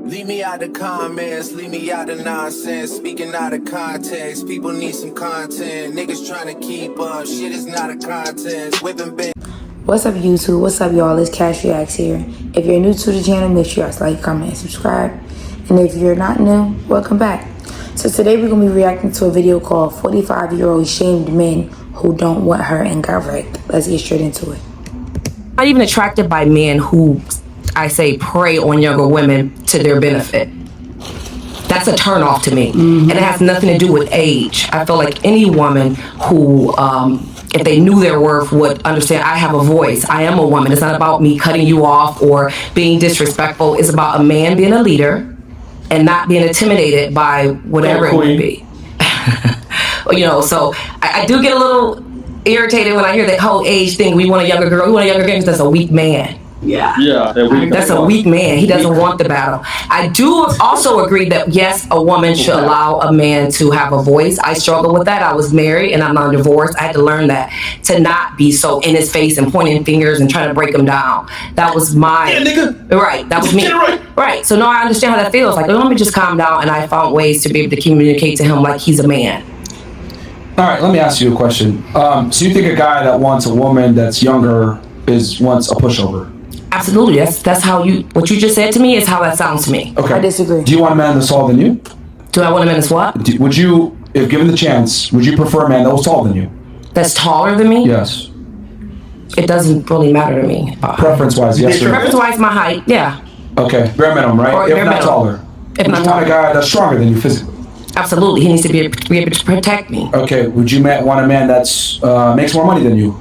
Leave me out the comments, leave me out the nonsense. Speaking out of context, people need some content. Niggas trying to keep up, shit is not a contest. Whipping bang. What's up, YouTube? What's up, y'all? It's Cash Reacts here. If you're new to the channel, make sure you like, comment, and subscribe. And if you're not new, welcome back. So today we're going to be reacting to a video called 45-year-old shamed men who don't want her and got wrecked. Let's get straight into it. I'm not even attracted by men who, I say, prey on younger women to their benefit. That's a turnoff to me. And it has nothing to do with age. I feel like any woman who, if they knew their worth, would understand I have a voice. I am a woman. It's not about me cutting you off or being disrespectful. It's about a man being a leader and not being intimidated by whatever it would be. You know, so I do get a little irritated when I hear that whole age thing. We want a younger girl. We want a younger girl because that's a weak man. That's a weak man. He doesn't want the battle. I do also agree that yes, a woman should allow a man to have a voice. I struggle with that. I was married and I'm not divorced. I had to learn that, to not be so in his face and pointing fingers and trying to break him down. That was my right. That was me. Right. So now I understand how that feels. Like, let me just calm down, and I found ways to be able to communicate to him like he's a man. All right, let me ask you a question. So you think a guy that wants a woman that's younger wants a pushover? Absolutely. That's how what you just said to me is how that sounds to me. Okay. I disagree. Do you want a man that's taller than you? Do I want a man that's what? Would you, if given the chance, would you prefer a man that was taller than you? That's taller than me? Yes. It doesnence really matter to me. Preference-wise, yes or no? Preference-wise, my height, yeah. Okay, bare minimum, right? Or if bare not minimum. taller. If not you taller. want a guy that's stronger than you physically? Absolutely. He needs to be able to protect me. Okay, would you want a man that's makes more money than you?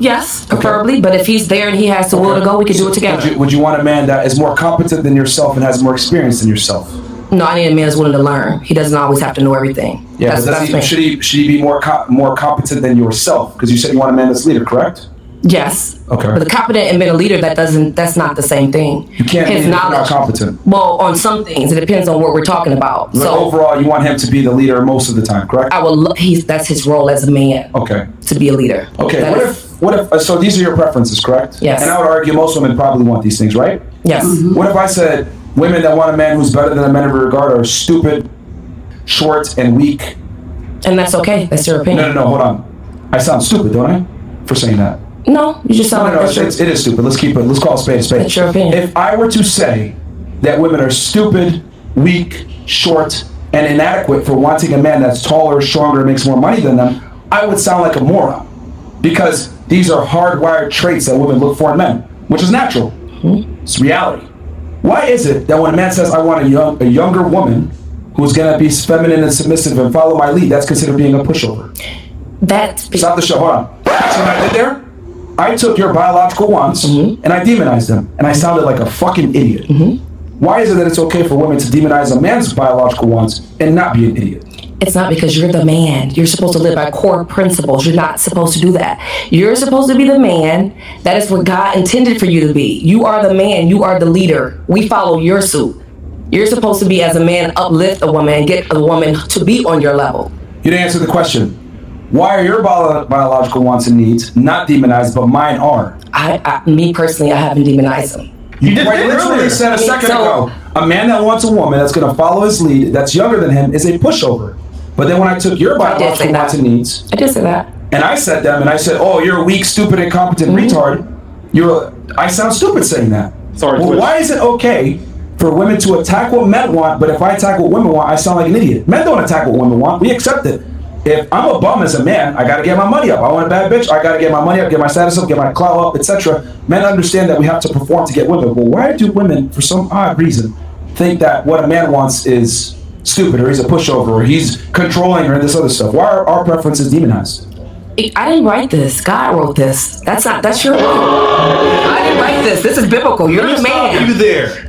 Yes, preferably. But if he's there and he has the will to go, we can do it together. Would you want a man that is more competent than yourself and has more experience than yourself? No, I need a man that's willing to learn. He doesn't always have to know everything. Yeah, should he be more competent than yourself? Because you said you want a man that's leader, correct? Yes. Okay. But the competent and being a leader, that's not the same thing. You can't be not competent. Well, on some things, it depends on what we're talking about. But so overall, you want him to be the leader most of the time, correct? That's his role as a man. Okay. To be a leader. Okay. What if? So these are your preferences, correct? Yes. And I would argue most women probably want these things, right? Yes. What if I said women that want a man who's better than a man of regard are stupid, short, and weak? And that's okay. That's your opinion. No, hold on. I sound stupid, don't I? For saying that. No, you just sound like it is stupid. Let's call it spade a spade. That's your opinion. If I were to say that women are stupid, weak, short, and inadequate for wanting a man that's taller, stronger, makes more money than them, I would sound like a moron. Because these are hardwired traits that women look for in men, which is natural. It's reality. Why is it that when a man says, I want a younger woman who's going to be feminine and submissive and follow my lead, that's considered being a pushover? Stop the show. Hold on. See what I did there? I took your biological wants and I demonized them, and I sounded like a fucking idiot. Why is it that it's okay for women to demonize a man's biological wants and not be an idiot? It's not because you're the man. You're supposed to live by core principles. You're not supposed to do that. You're supposed to be the man. That is what God intended for you to be. You are the man. You are the leader. We follow your suit. You're supposed to be, as a man, uplift a woman and get a woman to be on your level. You didn't answer the question. Why are your biological wants and needs not demonized, but mine are? Me personally, I haven't demonized them. You literally said a second ago, a man that wants a woman that's going to follow his lead, that's younger than him, is a pushover. But then when I took your biological wants and needs, I did say that, and I said them, and I said, "Oh, you're a weak, stupid, incompetent retard." I sound stupid saying that. Sorry. Well, why is it okay for women to attack what men want, but if I attack what women want, I sound like an idiot? Men don't attack what women want. We accept it. If I'm a bum as a man, I gotta get my money up. I want a bad bitch, I gotta get my money up, get my status up, get my clout up, etc. Men understand that we have to perform to get women. But why do women, for some odd reason, think that what a man wants is stupid, or he's a pushover, or he's controlling, or this other stuff? Why are our preferences demonized? I didn't write this. God wrote this. That's your role. I didn't write this. This is biblical. You're the man. You there.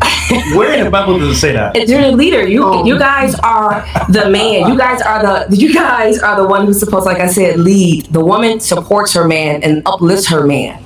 Where in the Bible does it say that? You're the leader. You guys are the man. You guys are the one who's supposed, like I said, lead. The woman supports her man and uplifts her man.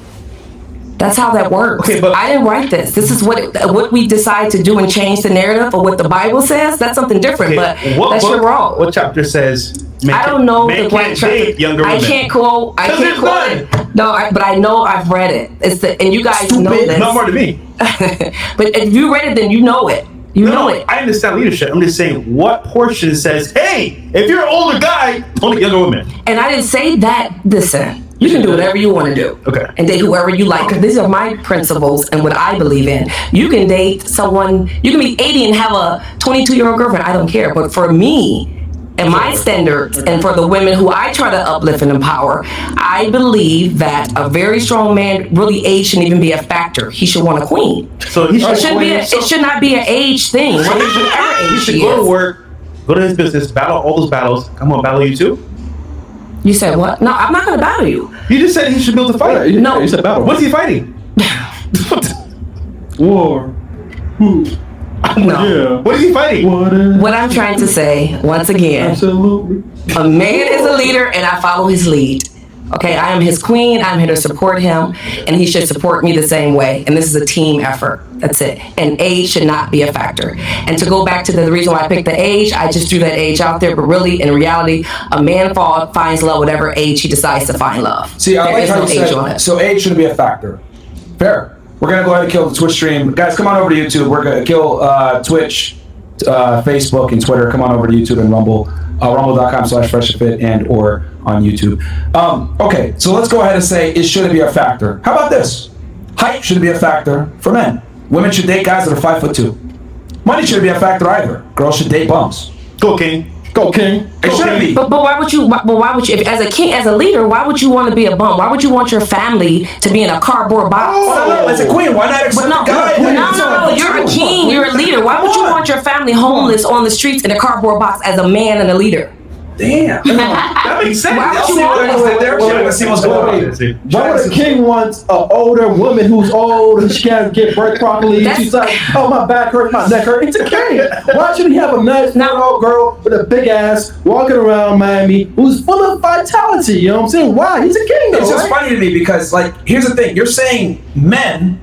That's how that works. Okay, but I didn't write this. This is what we decide to do and change the narrative of what the Bible says. That's something different. Okay, but that's your role. What chapter says I don't know men the can't date younger I women. can't quote. I can't quote it. No, but I know I've read it. And you guys know this. Not more than me. But if you read it, then you know it. You know it. I understand leadership. I'm just saying what portion says, hey, if you're an older guy, don't date younger women. And I didn't say that. Listen, you can do whatever you want to do. Okay. And date whoever you like. Because these are my principles and what I believe in. You can date someone, you can be 80 and have a 22-year-old girlfriend. I don't care. But for me, and my standards, and for the women who I try to uplift and empower, I believe that a very strong man, really, age shouldn't even be a factor. He should want a queen. So he It should not be an age thing. So he should go to work, go to his business, battle all those battles. I'm gonna battle you too. You said what? No, I'm not gonna battle you. You just said he should build a fight. No. You said battle. What's he fighting? War. No. Yeah. What is he fighting? What I'm trying to say, once again, Absolutely. a man is a leader and I follow his lead. Okay, I am his queen. I'm here to support him, and he should support me the same way. And this is a team effort. That's it. And age should not be a factor. And to go back to the reason why I picked the age, I just threw that age out there. But really, in reality, a man finds love whatever age he decides to find love. See, I There like is how no you age on said, it. so age shouldn't be a factor. Fair. We're going to go ahead and kill the Twitch stream. Guys, come on over to YouTube. We're going to kill Twitch, Facebook, and Twitter. Come on over to YouTube and Rumble. Rumble.com/freshfit and or on YouTube. Okay, so let's go ahead and say it shouldn't be a factor. How about this? Height shouldn't be a factor for men. Women should date guys that are 5'2". Money shouldn't be a factor either. Girls should date bums. Go King. Go King. It shouldn't be. But why would you? But why would you? If, as a king, as a leader, why would you want to be a bum? Why would you want your family to be in a cardboard box? Oh, no, it's a queen. Why not accept But no, a guy? no, you're a king. You're a leader. Why would you want your family homeless on the streets in a cardboard box as a man and a leader? Damn. That makes sense. Why would Y'all you see want- what wait, they're wait, showing. wait, See what's going on. See. Why would a king want an older woman who's old and she can't get birth properly? And she's like, oh, my back hurts, my neck hurts. It's a king. Why should he have a nice old girl with a big ass walking around Miami who's full of vitality? You know what I'm saying? Why? He's a king, though. It's just funny to me because, like, here's the thing. You're saying men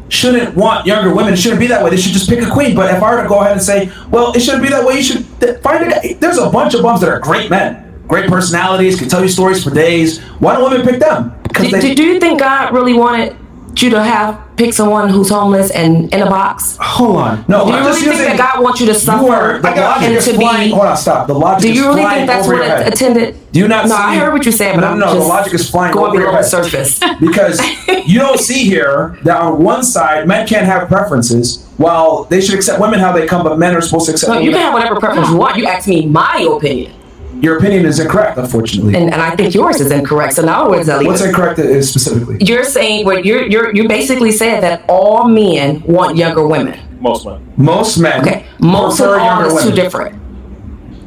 shouldn't want younger women. It shouldn't be that way. They should just pick a queen. But if I were to go ahead and say, well, it shouldn't be that way, you should find a guy. There's a bunch of bums that are great men. Great personalities, can tell you stories for days. Why don't women pick them? Do you think God really wanted you to pick someone who's homeless and in a box? Hold on. No, Do you I'm really just think using, that God wants you to suffer the logic and is to flying. be? Hold on, stop. The logic Do is you really flying think that's over what your it head. attended? Do you not No, see? I heard what you're saying, but I'm no, just the logic is flying going over your below the head. surface. Because you don't see here that on one side, men can't have preferences, while they should accept women how they come, but men are supposed to accept No, women. you can have whatever preference you want. You ask me my opinion. Your opinion is incorrect, unfortunately. And I think yours is incorrect. So now what does that leave? What's incorrect is specifically? You're saying you basically said that all men want younger women. Most men. Most men Most and prefer all younger is women. too different.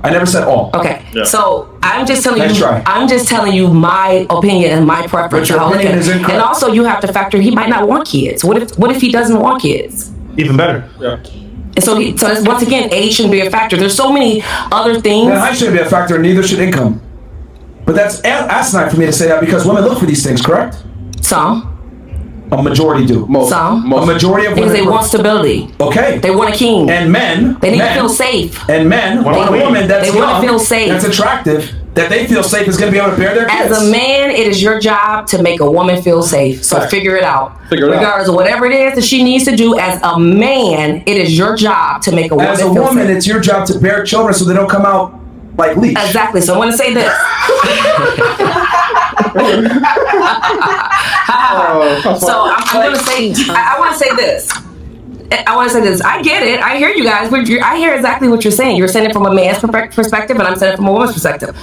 I never said all. Okay. Yeah. So I'm just telling Nice you. try. I'm just telling you my opinion and my preference. But your how I look opinion at it. is incorrect. And also you have to factor he might not want kids. What if he doesn't want kids? Even better. Yeah. And so that's, once again, age shouldn't be a factor. There's so many other things. Then height shouldn't be a factor, and neither should income. But that's asinine for me to say that because women look for these things, correct? Some. A majority do. Some. A majority of Because women. they want stability. Okay. They want a king. And men. They need to feel safe. And men want a woman that's They wanna young, feel safe. that's attractive, that they feel safe is going to be able to bear their kids. As a man, it is your job to make a woman feel safe. So Fact. figure it out. Figure it out. Regardless of whatever it is that she needs to do, as a man, it is your job to make a woman As a feel woman, safe. it's your job to bear children so they don't come out like leech. Exactly. So I want to say this. So I'm going to say, I want to say this. I want to say this. I get it. I hear you guys. I hear exactly what you're saying. You're saying it from a man's perspective, and I'm saying it from a woman's perspective.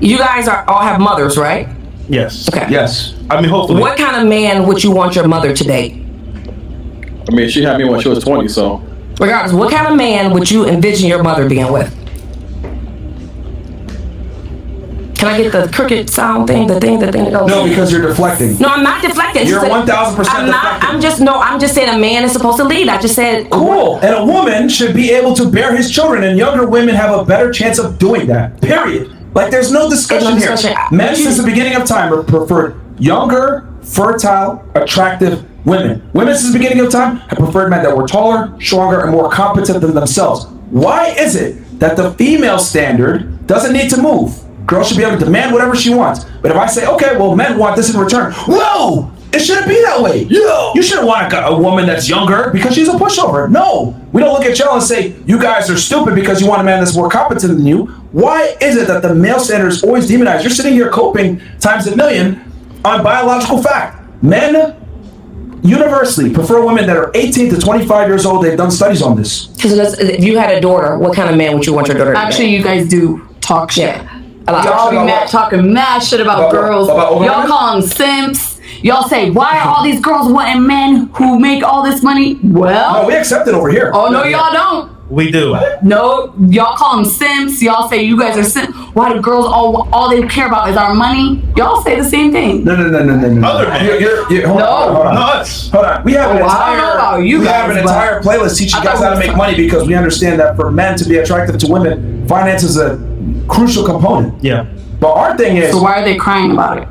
You guys all have mothers, right? Yes. Okay. Yes. I mean, hopefully. What kind of man would you want your mother to date? I mean, she had me when she was 20, so. Regardless, what kind of man would you envision your mother being with? Can I get the cricket sound thing? The thing that goes. No, because you're deflecting. No, I'm not deflecting. You're Just 1000% I'm not. deflecting. I'm just saying a man is supposed to lead. I just said. Cool. And a woman should be able to bear his children, and younger women have a better chance of doing that. Period. Like, there's no discussion here. Men since the beginning of time have preferred younger, fertile, attractive women. Women since the beginning of time have preferred men that were taller, stronger, and more competent than themselves. Why is it that the female standard doesn't need to move. Girl should be able to demand whatever she wants. But if I say, okay, well, men want this in return. Whoa! It shouldn't be that way. Yo! You shouldn't want a woman that's younger because she's a pushover. No. We don't look at y'all and say, you guys are stupid because you want a man that's more competent than you. Why is it that the male standard is always demonized? You're sitting here coping times a million on biological fact. Men universally prefer women that are 18 to 25 years old. They've done studies on this. If you had a daughter, what kind of man would you want your daughter to be? Actually, you guys do talk shit. Yeah. A lot. Y'all be talking mad shit about girls. Y'all call them simps. Y'all say, why are all these girls wanting men who make all this money? Well, no, we accept it over here. Oh, no, y'all don't. We do. No, y'all call them simps. Y'all say you guys are simps. Why do girls all they care about is our money? Y'all say the same thing. No. Other men. Hold on. Nuts. Hold on. We have an I don't know about you guys, an entire playlist teaching guys how to make money because we understand that for men to be attractive to women, finance is a crucial component. Yeah. But our thing is. So why are they crying about it?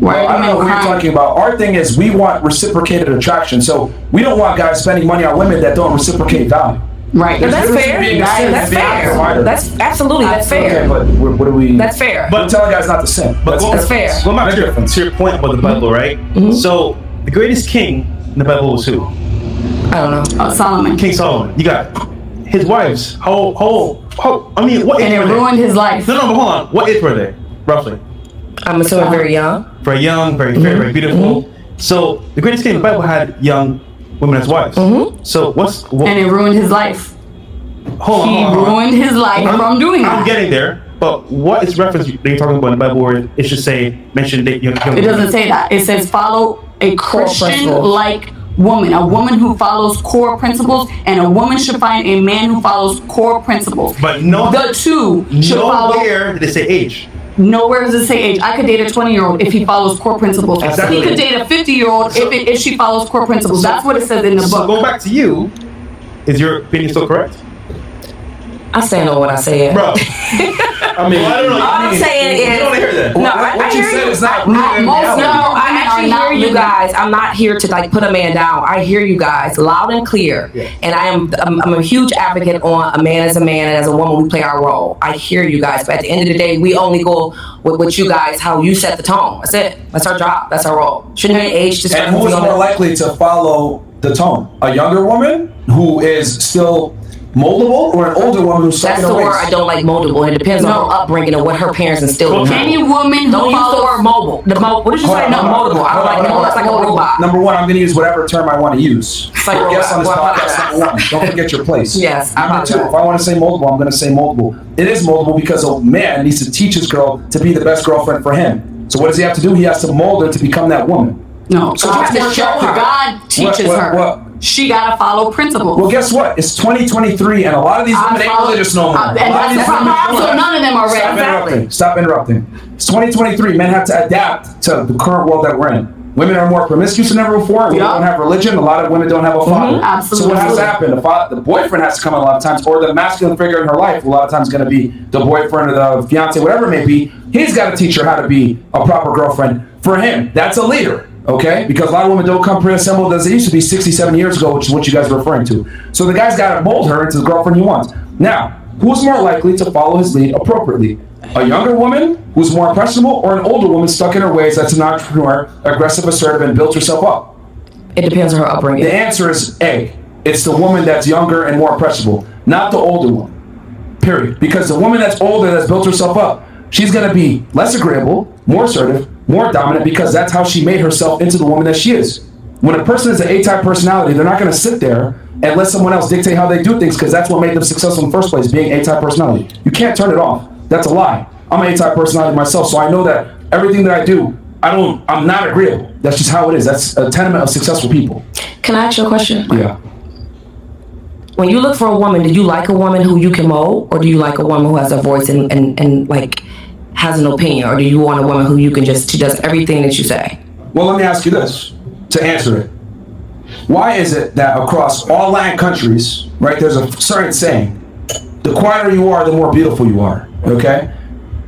I don't know what you're talking about. Our thing is we want reciprocated attraction. So we don't want guys spending money on women that don't reciprocate value. Right. That's fair. That's fair. That's absolutely that's fair. Okay, but what do we? That's fair. But we're telling guys not to sin. But that's fair. Going back to your point about the Bible, right? So the greatest king in the Bible was who? I don't know. Solomon. King Solomon. You got his wives. How? I mean, what? And it ruined his life. No, but hold on. What age were they, roughly? I'm assuming very young. Very young, very fair, very beautiful. So the greatest king in the Bible had young women as wives. So and it ruined his life. Hold on. He ruined his life from doing that. I'm getting there, but what is reference that you're talking about in the Bible where it should say mention that young? It doesn't say that. It says follow a Christian-like woman, a woman who follows core principles, and a woman should find a man who follows core principles. But no, the two should follow. Nowhere did they say age. Nowhere does it say age. I could date a 20-year-old if he follows core principles. Exactly. He could date a 50-year-old if she follows core principles. That's what it says in the book. So go back to you. Is your opinion still correct? I stand on what I said. Bro. I mean, I don't know. All I'm saying is, you don't hear that. No, I hear you. I actually hear you guys. I'm not here to like put a man down. I hear you guys loud and clear. Yeah. And I'm a huge advocate on a man as a man and as a woman we play our role. I hear you guys, but at the end of the day, we only go with you guys how you set the tone. That's it. That's our job. That's our role. Shouldn't be age discrepancy. And who's more likely to follow the tone? A younger woman who is still moldable, or an older woman who's stuck in That's her the ways? word I don't like, moldable. It depends on her upbringing and what her parents instilled in her. Any woman who Don't use the word mobile. What did you say? No, moldable. I don't like no. That's like a robot. Number one, I'm going to use whatever term I want to use. It's like a Yes, on this robot. podcast, number one, don't forget your place. Yes, I Number two, if I want to say moldable, I'm going to say moldable. It is moldable because a man needs to teach his girl to be the best girlfriend for him. So what does he have to do? He has to mold her to become that woman. No, So God, just show her. God teaches her. She gotta follow principles. Well, guess what? It's 2023, and a lot of these women ain't religious no more. And that's the problem. So none of them are ready. Stop interrupting. It's 2023. Men have to adapt to the current world that we're in. Women are more promiscuous than ever before. We don't have religion. A lot of women don't have a father. Absolutely. So what has to happen? The boyfriend has to come in a lot of times, or the masculine figure in her life a lot of times is going to be the boyfriend or the fiance, whatever it may be. He's got to teach her how to be a proper girlfriend for him. That's a leader. Okay? Because a lot of women don't come pre-assembled as they used to be 67 years ago, which is what you guys are referring to. So the guy's got to mold her into the girlfriend he wants. Now, who's more likely to follow his lead appropriately? A younger woman who's more impressionable, or an older woman stuck in her ways that's an entrepreneur, aggressive, assertive, and built herself up? It depends on her upbringing. The answer is A. It's the woman that's younger and more impressionable, not the older one. Period. Because the woman that's older, that's built herself up, she's going to be less agreeable, more assertive, more dominant, because that's how she made herself into the woman that she is. When a person is an A-type personality, they're not going to sit there and let someone else dictate how they do things, because that's what made them successful in the first place, being A-type personality. You can't turn it off. That's a lie. I'm an A-type personality myself, so I know that everything that I do, I'm not agreeable. That's just how it is. That's a tenement of successful people. Can I ask you a question? Yeah. When you look for a woman, do you like a woman who you can mold, or do you like a woman who has a voice and like has an opinion, or do you want a woman who you can she does everything that you say? Well, let me ask you this to answer it. Why is it that across all land countries, right, there's a certain saying, the quieter you are, the more beautiful you are, okay?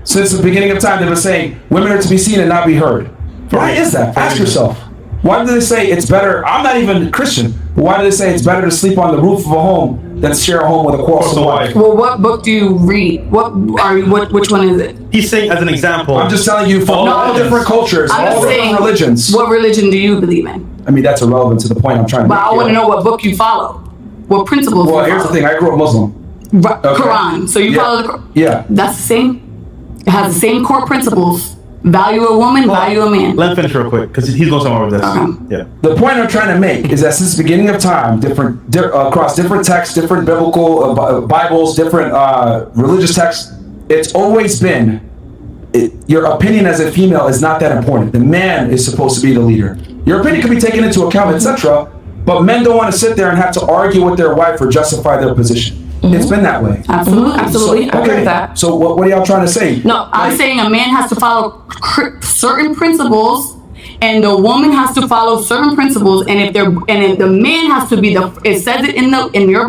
Since the beginning of time, they've been saying women are to be seen and not be heard. Why is that? Ask yourself. Why do they say it's better? I'm not even Christian, but why do they say it's better to sleep on the roof of a home than share a home with a quarrelsome wife. Well, what book do you read? Which one is it? He's saying as an example. I'm just telling you, from all different cultures, all different religions. What religion do you believe in? I mean, that's irrelevant to the point I'm trying to make. But I want to know what book you follow. What principles Well, you here's follow. the thing. I grew up Muslim. Quran. So you follow the Quran? Yeah. That's the same. It has the same core principles. Value a woman, value a man. Let him finish real quick, because he's going somewhere with this. Okay. Yeah. The point I'm trying to make is that since the beginning of time, across different texts, different biblical Bibles, different religious texts, it's always been your opinion as a female is not that important. The man is supposed to be the leader. Your opinion can be taken into account, etc. But men don't want to sit there and have to argue with their wife or justify their position. It's been that way. Absolutely. I agree with that. So what are y'all trying to say? No, I'm saying a man has to follow certain principles, and the woman has to follow certain principles. And if the man has to be it says it in your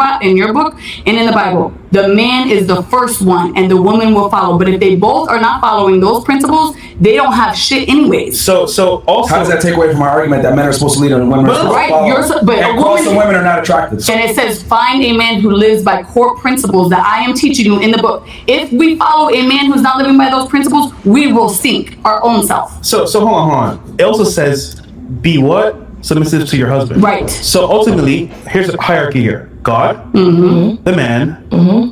book and in the Bible, the man is the first one, and the woman will follow. But if they both are not following those principles, they don't have shit anyways. So also, how does that take away from our argument that men are supposed to lead and women are supposed to follow? And some women are not attracted. And it says, find a man who lives by core principles that I am teaching you in the book. If we follow a man who's not living by those principles, we will sink our own self. So hold on. It also says, be what? Submissive to your husband. Right. So ultimately, here's a hierarchy here. God, the man,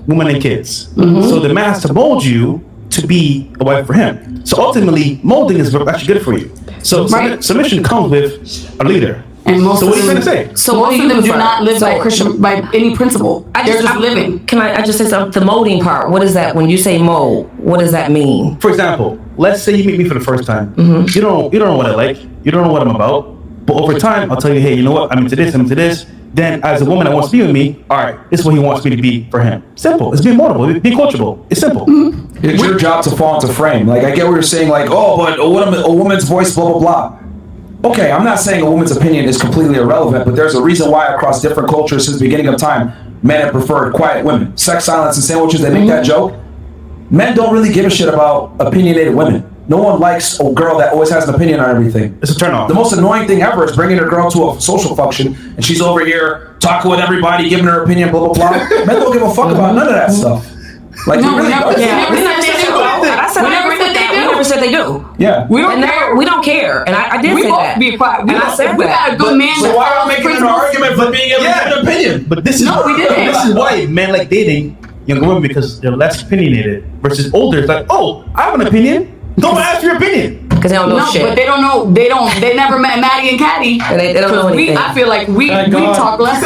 woman, and kids. So the man has to mold you to be a wife for him. So ultimately, molding is actually good for you. So submission comes with a leader. And most so what are you trying to say? So most of them do not live by any principle. They're just living. Can I just say something? The molding part. What is that? When you say mold, what does that mean? For example, let's say you meet me for the first time. You don't know what I like. You don't know what I'm about. But over time, I'll tell you, hey, you know what? I'm into this. I'm into this. Then, as a woman that wants to be with me, all right, this is what he wants me to be for him. Simple. It's being moldable. It's being coachable. It's simple. It's your job to fall into frame. Like, I get what you're saying, like, oh, but a woman's voice, blah, blah, blah. Okay, I'm not saying a woman's opinion is completely irrelevant, but there's a reason why across different cultures since the beginning of time, men have preferred quiet women. Sex, silence, and sandwiches, they make that joke. Men don't really give a shit about opinionated women. No one likes a girl that always has an opinion on everything. It's a turn off. The most annoying thing ever is bringing a girl to a social function and she's over here talking with everybody, giving her opinion, blah, blah, blah. Men don't give a fuck about none of that stuff. Like, No, they really don't. we never said they do. Yeah. We don't care. We don't care. And I did We say both that. be quiet. And I said we got a good man. So why are we making an argument for being able to have an opinion? But this is we didn't. This is why men like dating younger women, because they're less opinionated versus older. It's like, oh, I have an opinion. Don't ask your opinion. Because they don't know shit. But they don't know. They never met Maddie and Caddy. They don't know anything. I feel like we talk less.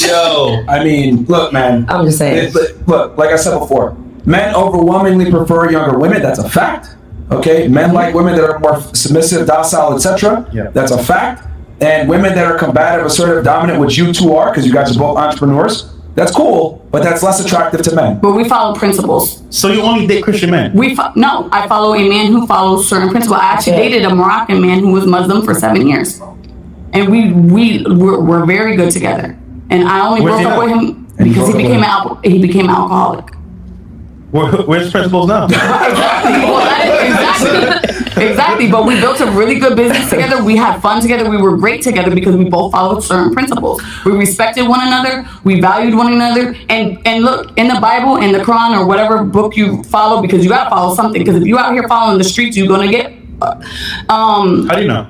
Yo, I mean, look, man. I'm just saying. Look, like I said before, men overwhelmingly prefer younger women. That's a fact. Okay, men like women that are more submissive, docile, etc. Yeah. That's a fact. And women that are combative, assertive, dominant, which you two are, because you guys are both entrepreneurs. That's cool, but that's less attractive to men. But we follow principles. So you only date Christian men? No, I follow a man who follows certain principles. I actually dated a Moroccan man who was Muslim for 7 years, and we're very good together. And I only broke up with him because he became an alcoholic. Where's principles now? Exactly. But we built a really good business together. We had fun together. We were great together because we both followed certain principles. We respected one another. We valued one another. And look, in the Bible, in the Quran, or whatever book you follow, because you gotta follow something. Because if you out here following the streets, you're gonna get. How do you know?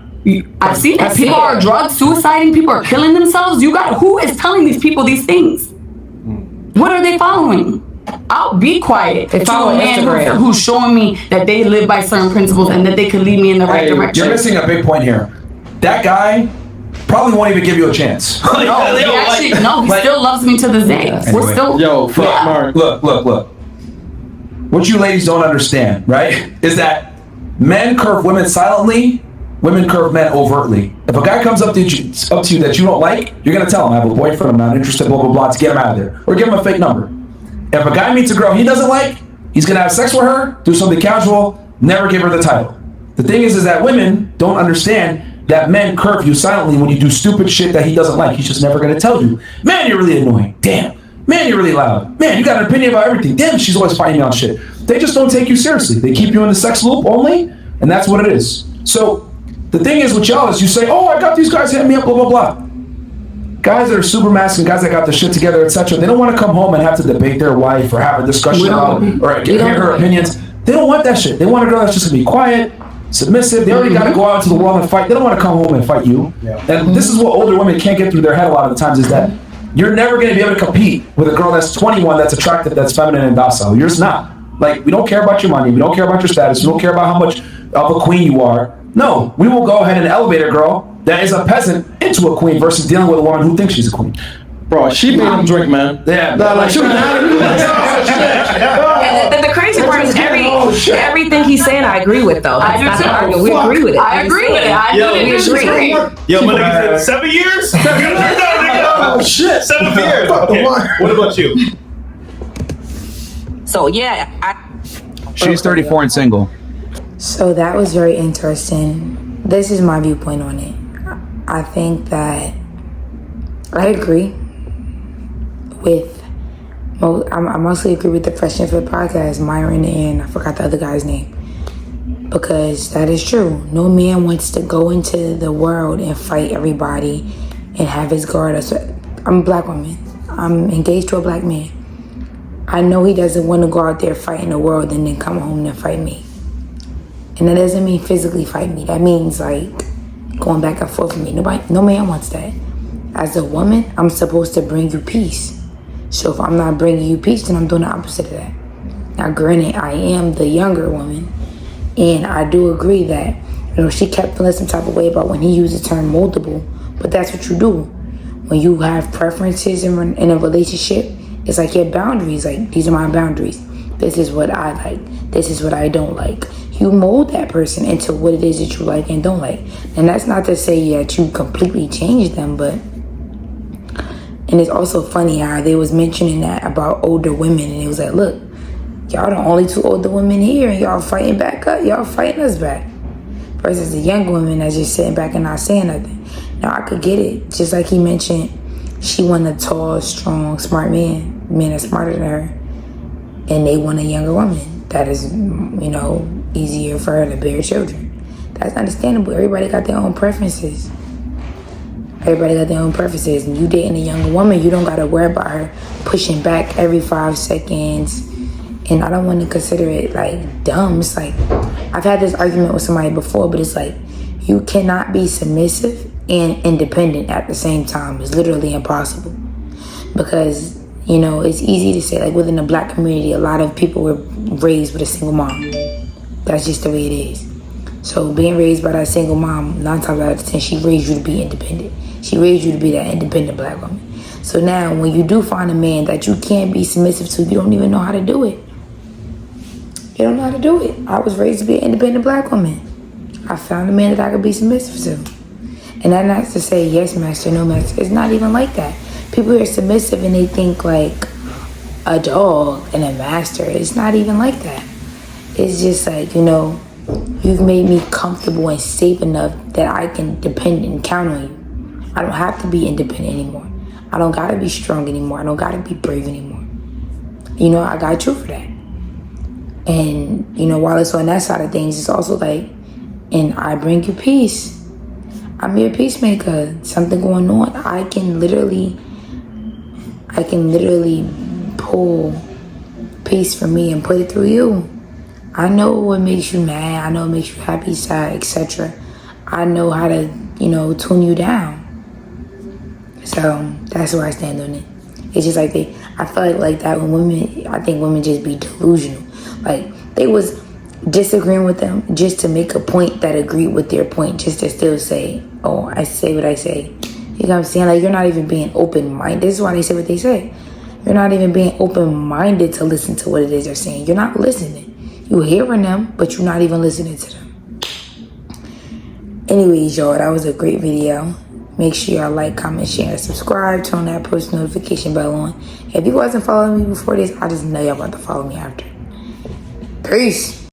I've seen that. People are drug suiciding. People are killing themselves. Who is telling these people these things? What are they following? I'll be quiet. They follow a man Instagram. who's showing me that they live by certain principles and that they could lead me in the right direction. You're missing a big point here. That guy probably won't even give you a chance. He still loves me to this day. Anyway. We're still. Mark. Look. What you ladies don't understand, right, is that men curve women silently, women curve men overtly. If a guy comes up to you that you don't like, you're gonna tell him, I have a boyfriend, I'm not interested, blah, blah, blah, to get him out of there. Or give him a fake number. If a guy meets a girl he doesn't like, he's gonna have sex with her, do something casual, never give her the title. The thing is that women don't understand that men curve you silently when you do stupid shit that he doesn't like. He's just never gonna tell you. Man, you're really annoying. Damn. Man, you're really loud. Man, you got an opinion about everything. Damn, she's always fighting me on shit. They just don't take you seriously. They keep you in the sex loop only, and that's what it is. So the thing is with y'all is you say, oh, I got these guys hitting me up, blah, blah, blah. guys that are super masculine, guys that got their shit together, etc., they don't want to come home and have to debate their wife or have a discussion about or hear her opinions. They don't want that shit. They want a girl that's just gonna be quiet, submissive. They already got to go out into the world and fight. They don't want to come home and fight you. And this is what older women can't get through their head a lot of the times is that you're never going to be able to compete with a girl that's 21, that's attractive, that's feminine and docile. You're just not. Like, we don't care about your money. We don't care about your status. We don't care about how much of a queen you are. No, we will go ahead and elevate a girl that is a peasant into a queen versus dealing with a woman who thinks she's a queen. Bro, she made him drink, man. Yeah. Like, she was And the crazy part is everything he's saying I agree with, though. I do That's too. not arguing. We agree with it. I agree with it. I We agree. Yo, my nigga said 7 years? oh, shit. 7 years. Okay. What about you? So, yeah, She's 34 and single. So that was very interesting. This is my viewpoint on it. I think that I agree with, I mostly agree with the question for the podcast, Myron, and I forgot the other guy's name. Because that is true. No man wants to go into the world and fight everybody and have his guard up. I'm a black woman. I'm engaged to a black man. I know he doesn't want to go out there fighting the world and then come home and fight me. And that doesn't mean physically fight me. That means like going back and forth with me. No man wants that. As a woman, I'm supposed to bring you peace. So if I'm not bringing you peace, then I'm doing the opposite of that. Now, granted, I am the younger woman, and I do agree that, she kept feeling some type of way about when he used the term multiple, but that's what you do. When you have preferences in a relationship, it's like your boundaries. Like, these are my boundaries. This is what I like. This is what I don't like. You mold that person into what it is that you like and don't like. And that's not to say that you completely change them, but... And it's also funny how they was mentioning that about older women, and it was like, look, y'all the only two older women here, and y'all fighting back up. Y'all fighting us back. Versus the young women that's just sitting back and not saying nothing. Now, I could get it. Just like he mentioned, she wanted a tall, strong, smart man that's smarter than her. And they want a younger woman that is, easier for her to bear children. That's understandable. Everybody got their own preferences. And you dating a younger woman, you don't got to worry about her pushing back every 5 seconds. And I don't want to consider it like dumb. It's like, I've had this argument with somebody before, but it's like, you cannot be submissive and independent at the same time. It's literally impossible. Because, it's easy to say, like within the black community, a lot of people were raised with a single mom. That's just the way it is. So being raised by that single mom, 9 times out of 10, she raised you to be independent. She raised you to be that independent black woman. So now when you do find a man that you can't be submissive to, you don't even know how to do it. You don't know how to do it. I was raised to be an independent black woman. I found a man that I could be submissive to. And that's not to say yes, master, no, master. It's not even like that. People are submissive and they think like a dog and a master. It's not even like that. It's just like, you've made me comfortable and safe enough that I can depend and count on you. I don't have to be independent anymore. I don't gotta be strong anymore. I don't gotta be brave anymore. I got you for that. And, while it's on that side of things, it's also like, and I bring you peace. I'm your peacemaker. Something going on, I can literally pull peace from me and put it through you. I know what makes you mad. I know what makes you happy, sad, etc. I know how to, tune you down. So that's where I stand on it. It's just like I feel like that when women, I think women just be delusional. Like they was disagreeing with them just to make a point that agreed with their point, just to still say, oh, I say what I say. You know what I'm saying? Like, you're not even being open-minded. This is why they say what they say. You're not even being open-minded to listen to what it is they're saying. You're not listening. You're hearing them, but you're not even listening to them. Anyways, y'all, that was a great video. Make sure y'all like, comment, share, and subscribe. Turn that post notification bell on. If you wasn't following me before this, I just know y'all about to follow me after. Peace.